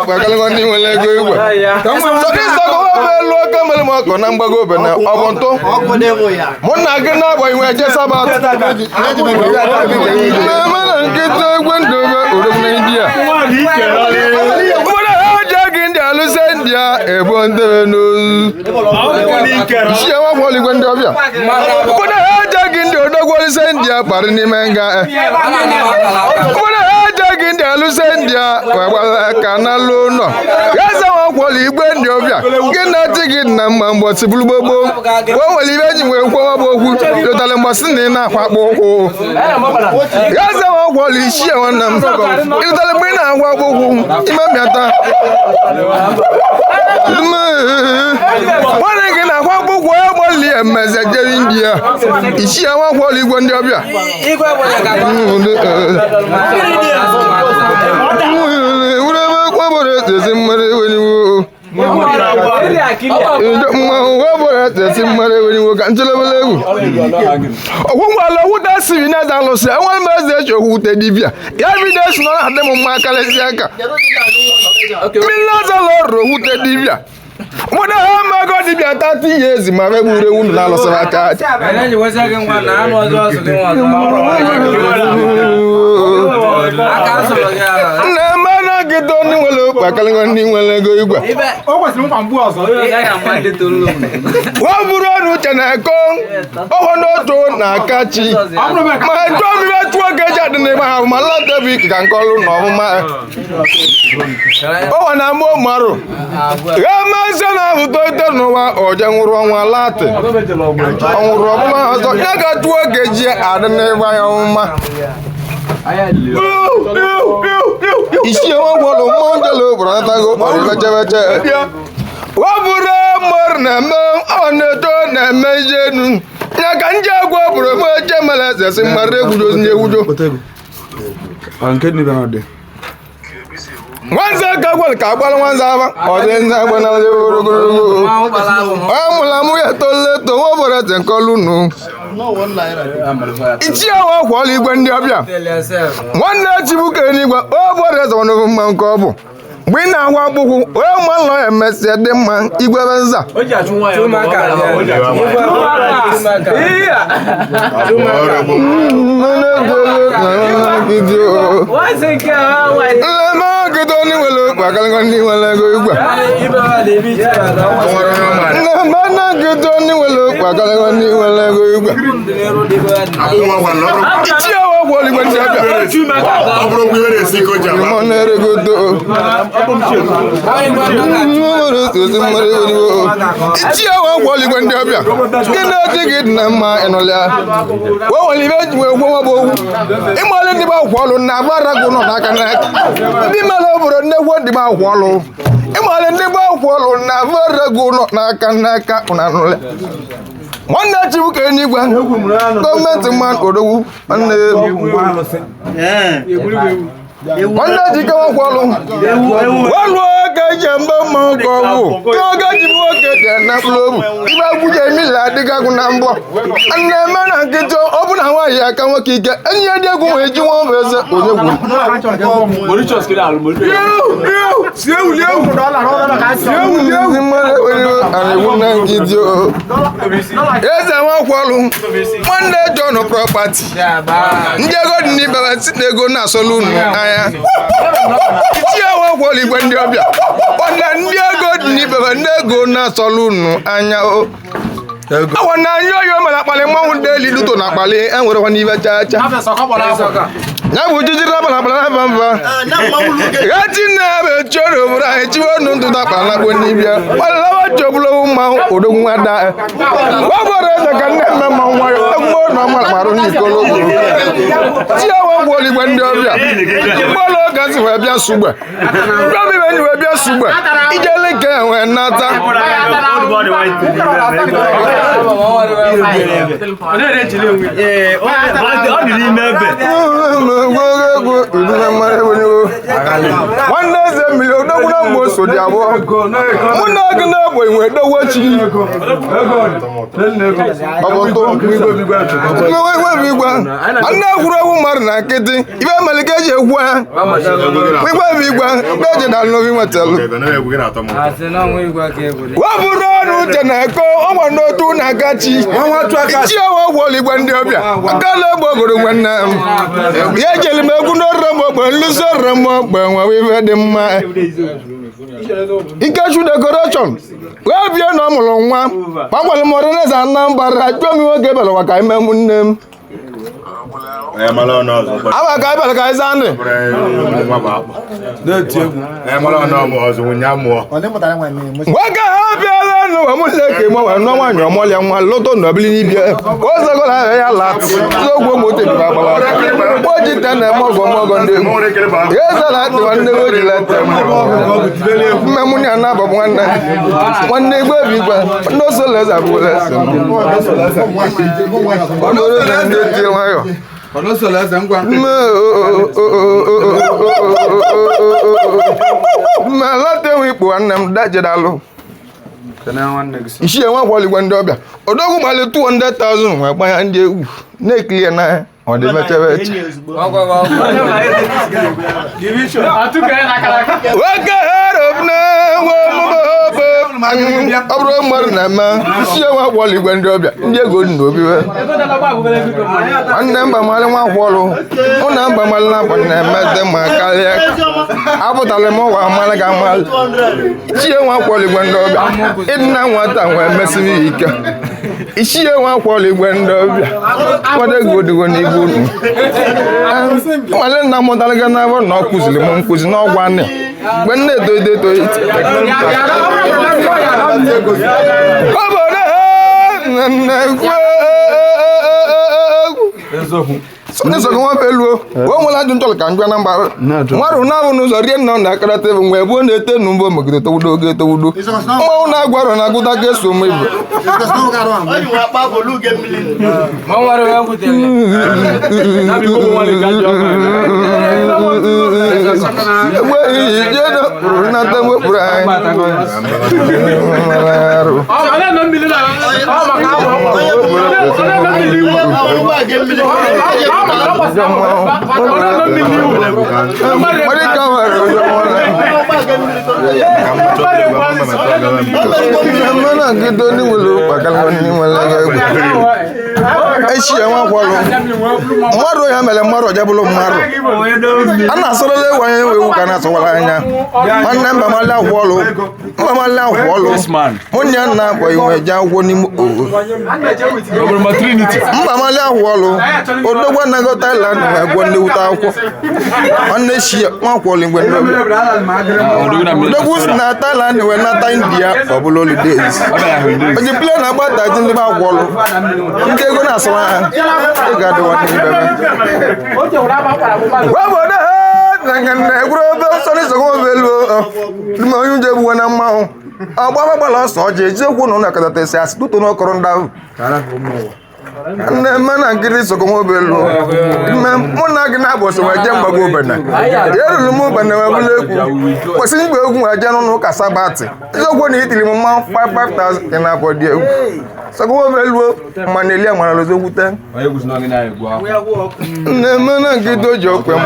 Pakalingoni wele go igwe. So this go be lo kamele mo ko na mgbago be na obonto. Mo na gị na boy we je sabat. Mama na nkịta egwe ndobe orom na India. Mo na haja gị ndị alụse India ebo ndebe no. Shi wa kwoli gwe ndobia. Mo na haja gị ndị odogwo alụse India pari ni menga. Mo na haja gị ndị alụse India wa kana no. Yes, I want to go in the Obia. Get that ticket, number, what's a blue bobo. What will you imagine where you tell them what's in there? Yes, I want to share on them. You tell them when I walk home. What again? I want to go only a message in India. Is she a one wall you go in the Obia? What the hell am I going to be at 30 years in my memory? Get on the look, Pakalingoni will go. What would I do? Can I come? Oh, no, don't catch it. My dog to get at the name of my lot week can call you normal. Oh, and I'm more marrow. My son, I will don't know or young wrong latte. Oh, Roma, I got to work at the name of my own. Is she a one of Mongolo, Bratago, or what would I more on the door and measure? Nakanja go promo Jamala as in Marebudos Neudo. I'm getting about it. Once I got what Kabal one's or then I went out of the over at the Coluno. It's your quality when you're one night you can over as one of Mount Cobo. We now want to well, my lawyer messed them man, Iguaza. What's it? One night you can government man or the one night you go follow. One work I jump on go. You got to work at the Napolo. If I put a mill at the Gagunambo. And the man I get to open Hawaii, I can work it. And you're going to do one version. Yes, I want follow. One day, John of property. You got to they go now saloon. It's your work when you're on the good neighbor, go now saloon. I want to know your Malapale daily to Napale and what one even charge. Now, would you have a right? You are not to that Palabonivia. Well, love your blow mouth or the one that what was I can never more normal Maronico. When you're Mologas were just super. Probably when you were just super. It's a link when not that. One day, mo so di abo mo na gi na bo inwe dowo chi oboto we gwa anna gwuru ewu mar na nkịtị ibe malike je egwu ha we gwa bi gwa beje na no bi matelu wa buru ọnụ uche na eko ọnwa n'otu na agachi ichi owo gwoli gwa ndị ọbịa akala egbo ogoro nwanne m ya ejeli m egwu n'ọrụ m ogbe nlụsi ọrụ m ogbe nwe ife dị mma Ikechu decoration wee bie na ọ mụrụ nwa gbakwara m ọrịneze Anambra jụọ m nwoke bịara maka ime m nne m aba ka ịbịara ka ịza ndị nwoke ha bịara n'ụwa m leke gbanwe nọ nwaanyị ọmọlịa nwa lụtọ n'obili n'ibie ozegola ahụ ya lat ogwo moto biba agbawa aka o ji te na-eme ọgọmọgọ ndị egwu ya ezela atịwa ndị o ji lete mmemụ ya na-abọbụ nwanne igwe bụ igwe ndị osoleze abụghị ese ndị tie nwayọ melatewe ikpo nwanne m dajedalụ isi enwe kwọligwe ndị ọbịa odogwu gbalị 200,000 wee gbanya ndị egwu na-ekili ya n'anya ọ dị mechebe eche nwoke herobna ọ bụrụ mmadụ na-eme isi enwe kwọligwe ndị ọbịa ndị ego dị n'obi nwanne mba malị nwa kwọlụ mụ na mba malị na-abụ na-emete ma karịa apụtara m ụwa amalị ga amalị isi enwe kwọligwe ndị ọbịa ịdị na nwata wee mesiri ike isi enwe kwọligwe ndị ọbịa kwado ego odigo n'ibu unu nwale nna mụtara gị na na ọ kụziri m nkụzi n'ọgwụ anị mgbe nne etoide etoite obodo Sọkọ nwa beluo o nwela dị ntọl ka njọ na mba nwarụ na-abụ n'ụzọ rie nọ na akarata ebe mgbe ebe ọ na-ete nu mbọ megide towudo oge towudo mmanwụ na-agwarụ na agụta ka eso m ibu egbeghị ije dọkpụrụ nata wepụrụ mmadụ ya mere mmadụ ọjabụlụ mmadụ a na-asọrọla ewanye ewu ka na-asọwara anya nwanne mba mali akwụ ọlụ nwunye nna akpọ iwe je akwụkwọ n'ime mba mali akwụ ọlụ odogwa nago Thailand wee gwọ ndị wute akwụkwọ nwanne shi nwakwọlụ igwe odogwu si na Thailand wee nata India ọ bụla holidays oji pile na agbata ji ndị akwụ ọlụ ndị ego na-asọwa ha ị ga-adịwa n'ibebe egwuru ebe ọsọ n'ịsọgọ obelu n'ime onye ụjọ egbuwe na mmanwụ agbaba gbala ọsọ ọjị ejiokwu na ụlọ akatata esi asị tụtụ n'ọkọrọ ndị ahụ nne mme na nkiri sọgọ obelu mụ na gị na-abọsị wee jee mgbago obena ya eruru m obena wee bụla egwu kwesịrị igbe egwu wee jee n'ụlọ ụka sabatị eziokwu na itiri m mmanwụ 5,000 ị na-abọ dị egwu sọgọ obelu ma na eli amara lozo gwute nne mme na nkiri o ji okwe m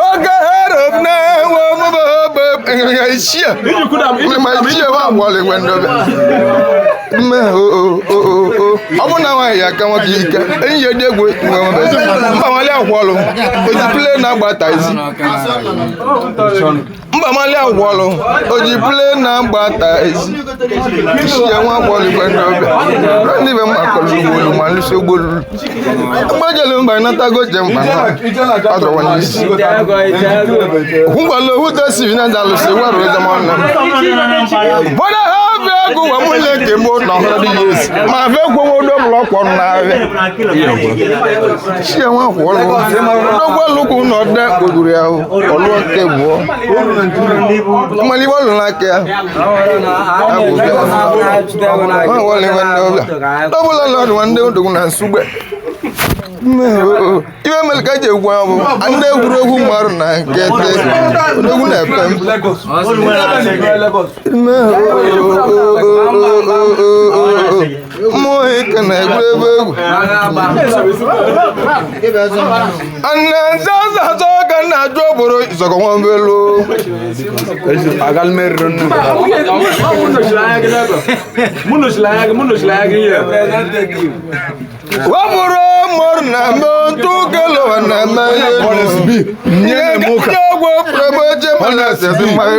oge herobna ọ bụ na nwaanyị ya aka nwoke ike enyi ya dị egwu mba mali akwụọlụ oji pile na-agbata isi mba mali akwụọlụ oji pile na-agbata isi isi ya nwa akwụọlụ igwe ndị ọbịa ndị be mma kọlụ ugbolu ma nlụsi ogbolu mgbajelu mba natago je mkpa ọ dọrọ n'isi ngwalo ohu tesi na dalụsi warụ ezemọnụ bọda ha bịa ego wa mu le ke mo no ho di yes ma fe gwo wo do lo ko na ave si e won ko lo do gwo lu ku no de gbogure ya o lo ke bo mo li wo la ke wo le wa do bo lo wande do na sugbe ibe melka je gwa bu ande egwuregwu maru na kete odogwu na pem mo eke na egwuregwu anna zaza zo ga na joboro isogo won belo agal merro nu muno shlaya waburo morna montu gelo na maye nyene moka nyogwo promoje mana se mai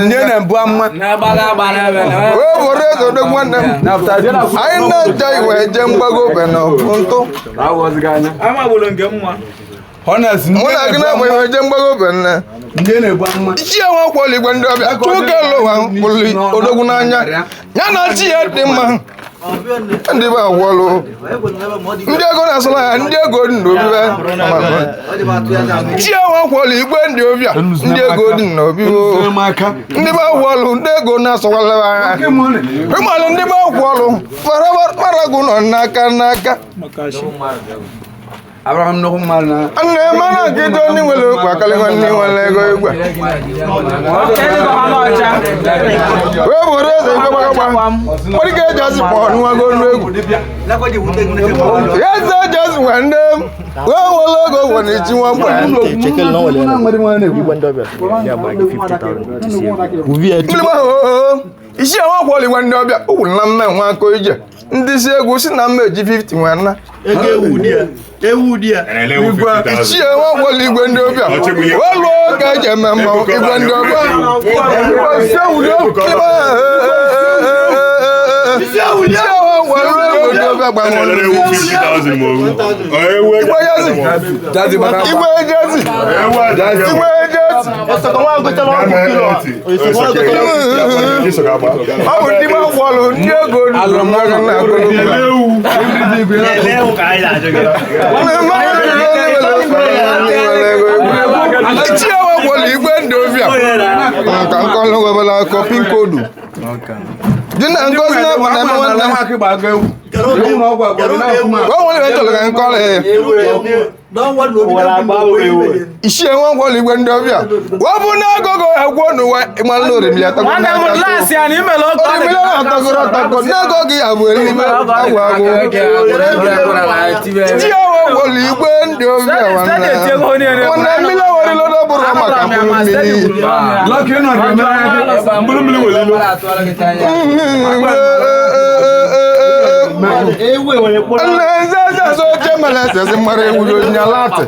nyene buamma na baga bana bana waburo zo de gwanna ai na jai we je mbago beno punto awoz ganya ama bolonge mwa honest muna gina we je mbago benna nyene buamma ichi awon kwoli gwando bia tu gelo wa buli odogun anya nyana ti e de ma ndị ba wọlụ ndị ego na-asụla ya ndị ego dị n'obi chi enwe kwọlụ igwe ndị obi a ndị ego dị n'obi ndị ba wọlụ ndị ego na-asụwala ya ịmalụ ndị ba wọlụ faragu nọ n'aka Abraham no mana anne mana kido ni wele kwa kale ni wele go igwe we bore ze go bagba ori ke just po nu go nu egu yes just one dem we wole go woni ti won pa chekel no wele na igwe ndo bia ya ba 50,000 uvi eti isi awon ko le wan ndo bia o na mma nwa ko ije ndị si egwu si na mma eji 50 nwanna ego ewu dia igwe ichi enwe kwọlụ igwe ndị ọbịa olu ka eji eme mma igwe ndị ọbịa ọ bụ ndị ma kwọlụ ndị ego alụmọrụ na ichi ewe kwọlụ igwe ndị ọbịa ka nkọlụ webela kọpin kodu dị na ngozi na-abụ na eme nwanne o nwere ebe chọrọ ka nkọlụ isi enwe kwọlụ igwe ndị ọbịa wọbụ na agogo egwu n'ụwa ịmalụ orimili atagoro n'ego gị abụ elime agwụ agwụ iji ewe kwọlụ igwe ndị ọbịa nwanne mmiri were lodo bụrụ maka mmiri nze so je mala se mara ewu yo nyalate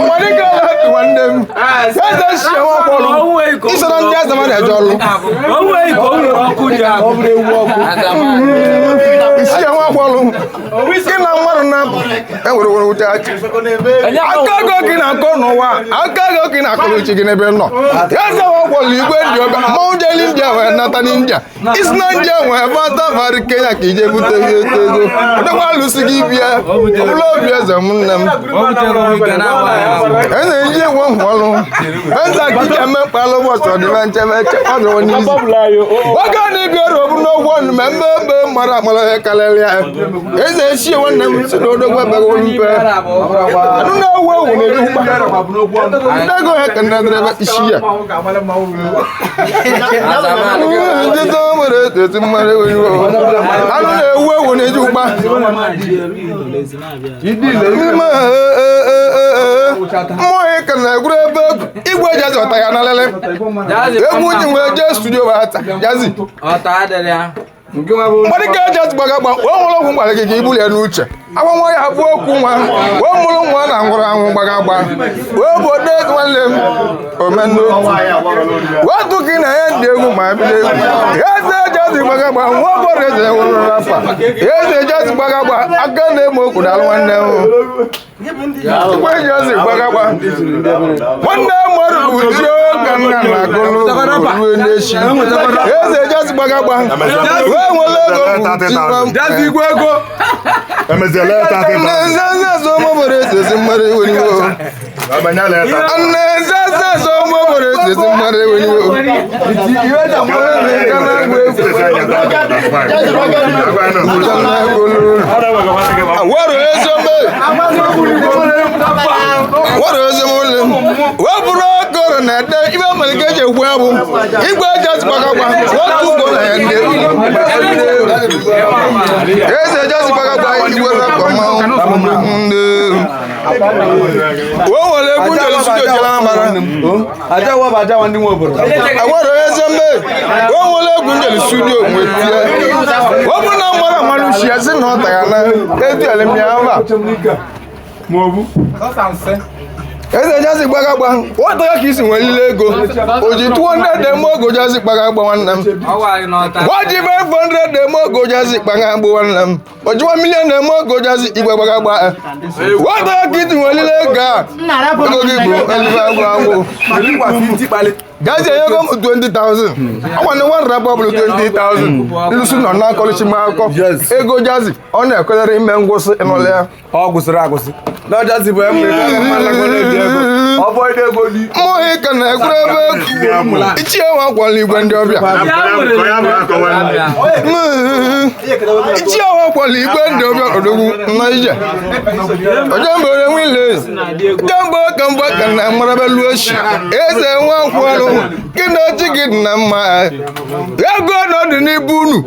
wani ga lati wandem eze shi won polu isoro ndi azama na jolu owe iko oku dia obre ewu oku isi won polu kina maru na enwere wuta achi akago kina ko no wa akago kina ko chi gine be no eze won polu igwe ndi oba mo je India we nata ni India isna India we bata fari Kenya ki je bute ego ndekwa lusi gi bia obulo bia zamunam ene je won holu enza ki eme palo bo so di man chebe odo ni waga ni biero obu no won membe mara mara kalele eze shi wonam si do gwa be wonpe anu na wo wo ne ru ndego he kan dreba ishiya ndito mare te mare wo anu na wo ne ju pa mo e kan na gure be igwe jazi ota ya na lele egwu ji nwe je studio ba ata jazi ota adere ya mmadụ ka eji atụgbagagba wee nwụrụ ọgwụ mgbara gị ka ibuli ya n'uche agbanwe ya bụ okwu nwa wee mụrụ nwa na nwụrụ anwụ gbagagba wee bụ ode nwanne m omenokwu wee tụ gị na ya ndị egwu ma bido egwu eze eji atụgbagagba nwa ọbụrụ eze nwụrụ rafa eze eji atụgbagagba aka na-eme okwu daalụ nwanne m igwe eji atụgbagagba nwanne m waru ujo kana na golo neshi eze just gbagagba we nwele ego just igwe ego emezele tata nzanza so mo bore eze mare woni wo abanyala tata nzanza so mo bore eze mare woni wo iwe da mo kana gwe waru ezo me waru ezo mo we buru goro na de ibe malike je gwe abu igwe just gbagagba what to go na nde eze just gbagagba igwe ko ma nde wo wole ku je studio jela mara aja wa ba ja wandi mo boro awaro eze me wo wole ku je studio mwetie wo bu na mara malu shi ase no ta ya na edu ele mi amba mo bu eze jasi gbagagba wo to ki si won lile ego oji 200 dem ogo jasi gbagagba wannam waji 500 dem ogo jasi gbagagba wannam oji 1 million dem ogo jasi gbagagba wo to ki si won lile ego ego gi bu elifagwa jasi ego 20,000 awon one rabble 20,000 lusu no na college ma ko ego jasi ona ekolere ime ngwusi enole ya ogusiri agusi no jasi bu avoid ego di mo e kana ekurebe ichi ewa kwali igwe ndi obia ichi ewa kwali igwe ndi obia odogwu na ije ojo mbere nwile jambo kambo kana marabe luoshi eze nwa kwalo kindo chigid na mma ego no di ni bunu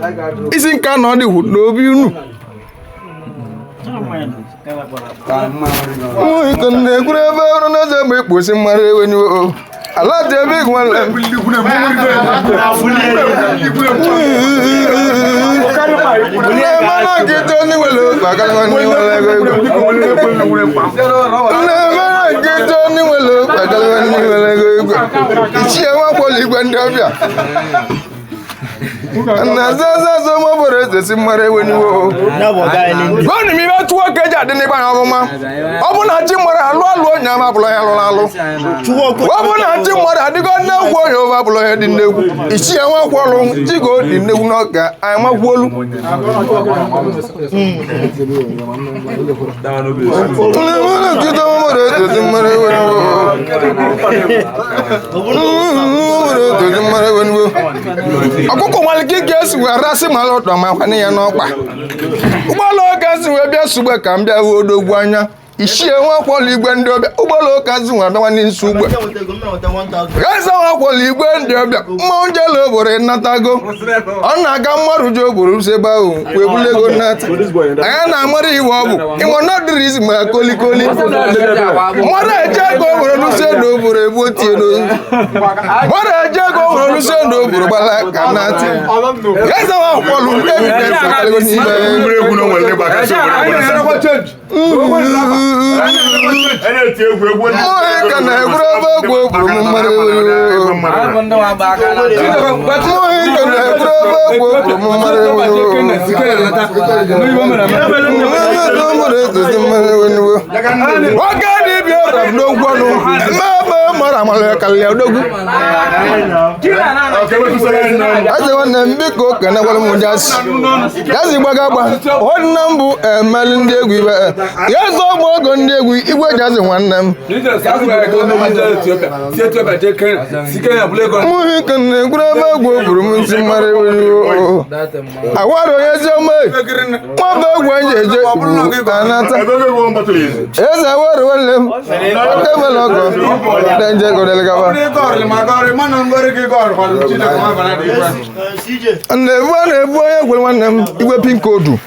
isi nka no di hu n'obi unu Mo ikone kurebe oro na ze me posi mare weni o ala de big one mana gito ni welo bagala ni welo mana gito ni welo bagala ni welo ichi e wa poli gbe ndi obia na zaza zo mo bore ze si mare weni wo na bo ga ni goni mi ba tuwo keja de ni ba na oma obu na ji mare alu alu nya ma bulo ya lo alu tuwo ko obu na ji mare adigo na gwo yo ba bulo ya di negu isi e wa kwolu ji go di negu no ga ai ma gwolu na ji do mo bore ze si mare weni wo akoko wale gege si we rasi ma lo do ma kwani ya no pa ugbolo ga si we bia sugbe ka mbia we odogwu anya ishi enwa kwolo igwe ndi obia ugbolo ka si we bia ni nsugbe gaza wa kwolo igwe ndi obia mo njelo obore natago ona ga maru jo oboro se ba o we bulego nata aya na amari iwo obu imo no dirizi ma kolikoli mora eje go oboro lu se do oboro ebu tie no mora eje go oboro lu se do oboro bala kanati gaza wa kwolo evidence akalo ni ba egwu no wele ba ka so oboro change ene ti egwu egwu mo ka na egwu egwu mo mare ndo wa ba ka na mo ka na egwu mo mare wagani bi ora no gwanu ma mara mala kalya dogu aje wana mbiko kana wala munjas yazi gbagagba honnambu emal ndi egwu ibe yazo gbogo ndi egwu igwe jazi nwannem muhi kana guraba gwo munsi mare wo awaro yezo me mo be gwo njeje anata eza woro wale kemelogo denje go delegaba ne bu ye gwo nwannem igwe pin code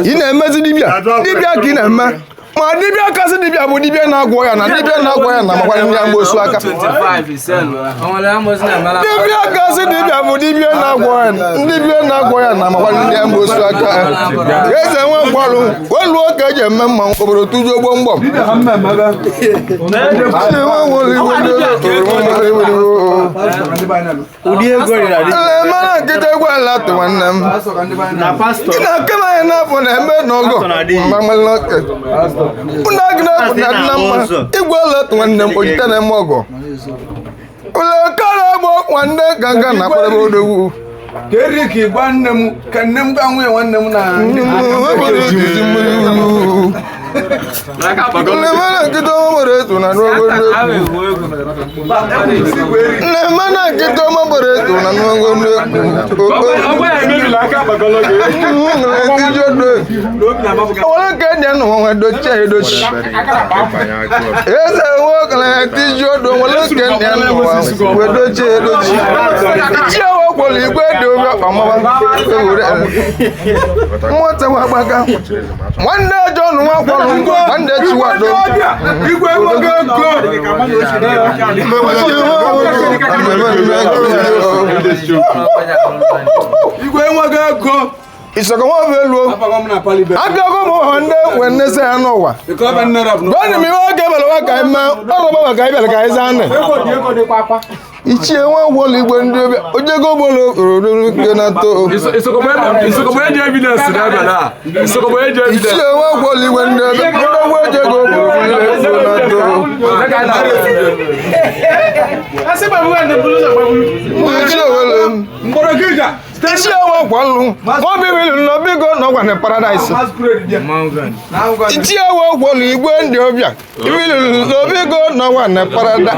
ina emezi dibia ki na ma ma dibia kasi dibia bo dibia na agwo ya na makwa ndi ambo su aka 25 isel onle amos na mala dibia kasi dibia bo dibia na agwo ya na makwa ndi ambo su aka eze nwe kwalu wolu oke je mmemma oboro tuju ogbo mgbom udi ego ri radi mara kete gwa la to nwannem na pastor ina kema na fo na embe nogo mamal noke Una gina kuna nama igwe let nwanne m ojite na eme ọgọ ụlọ kara bụ nwanne ganga na akpara odogwu Keriki gwa nne m ka nne m ga nwunye nwanne m na Nemana nkịta ọmụbara etu na n'ogo nnekwu Nemana nkịta ọmụbara etu na n'ogo nnekwu Ọwọ́n kẹ́nyẹ̀ nù wọn dochi edochi Eze nwoke na tiji odo wọn kẹ́nyẹ̀ nù wọn dochi edochi Ichi ewo kwolu igwe dị obi ọkpamawa Mmụta wa gbaga Nwanne John nwa kwolu nwanne Chiwado igwe nwoke go igwe nwoke go Isoko wọn fẹ́ lu abịago m nwanne wenne se ya n'ụwa gwanị m ihe oge bere wa ka ime ọgọ baba ka ibere ka ịza nne ichie nwa gwọlụ igwe ndị obịa ojego gbolo orodoro nke na to ichie nwa gwọlụ igwe ndị obịa odogbo ojego gbolo nke na to Iṣẹ́ wọn pọ̀lú, wọ́n bí mi lọ bí gò náà wà ní paradise. Iṣẹ́ wọn pọ̀lú ìgbé ndí ọbịa, ibi lọ bí gò náà wà ní paradise.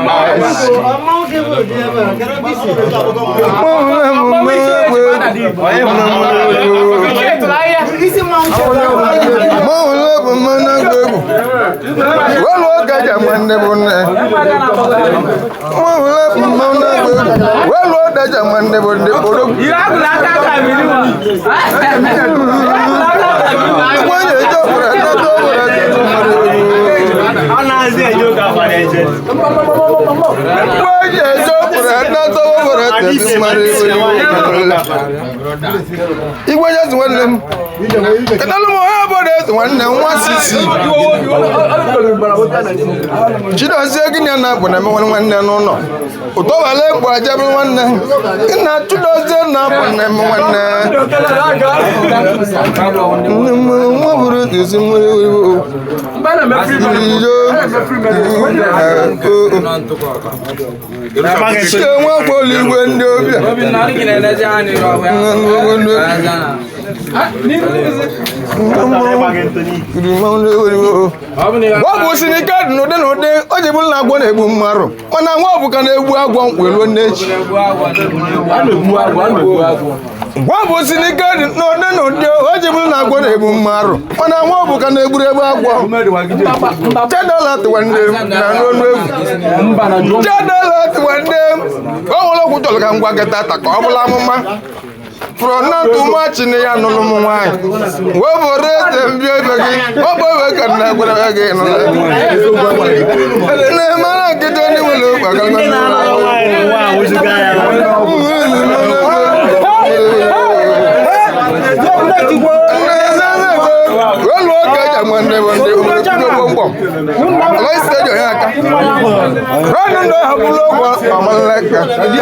Chidozie gịnị na-abụ na emewe nwanne n'ụlọ ụtọwale mgbe ajabụ nwanne na Chidozie na-abụ na eme nwanne nwa bụrụ ezi nwere Iṣẹ́ wọn pọ̀lú igwe ndị ọbịa Wọ́n bụ sinika dị n'ụdị n'ụdị o ji bụrụ na agwọ na-egbu mmarụ mana nwa ọbụ ka na-egbu agwọ mkweluo n'echi Wọ́n bụ sinika dị n'ụdị n'ụdị o ji bụrụ na agwọ na-egbu mmarụ mana nwa ọbụ ka na-egburu egbu agwọ Chedala tụwande na n'ọnụ egwu Chedala tụwande o nwere okwu chọrọ ka ngwa gịta ata ka ọ bụla amụma Fụrụ na ntụmachi na ya nụrụ m nwaanyị wee bụrụ eze mbịa ebe gị ọ bụ ebe ka na egbere gị nụrụ na-emara nkịta ndị nwere okwu Olu oge eji ama ndị bụ ndị gbọmgbọm ala isi eji onye aka rọnụ ndị ọha bụrụ ụgwọ ọmalaka ndị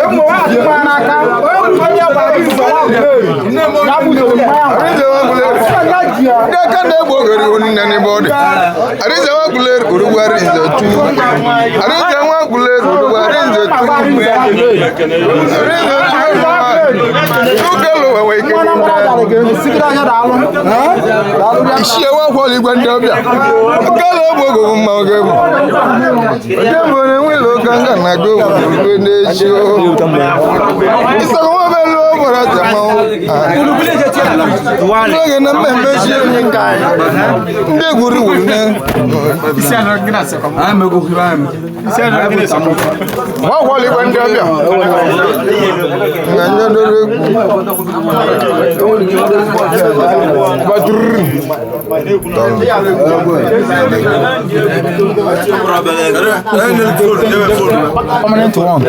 aka na-egbu ogere onine n'ebe ọ dị Arize nwa guleri urugwari nze tu Arize nwa guleri urugwari nze tu Arize tu wewe ike Iṣẹ́ wọ́n fọ́lì gbẹ́ndẹ́ ọbịa kálọ̀ ọgbọ̀gbọ̀ mma oge bụ oge bụ na enwelo ganga na go gbogbo n'echi o Isọ̀rọ̀ wọn bẹ lọ bọ̀rọ̀ tẹ̀mọ́ n'oge na mmemme chi ndị egwuri wuru ne wọ́n fọ́lì gbẹ́ndẹ́ ọbịa na nyedoro egwu Permanent one.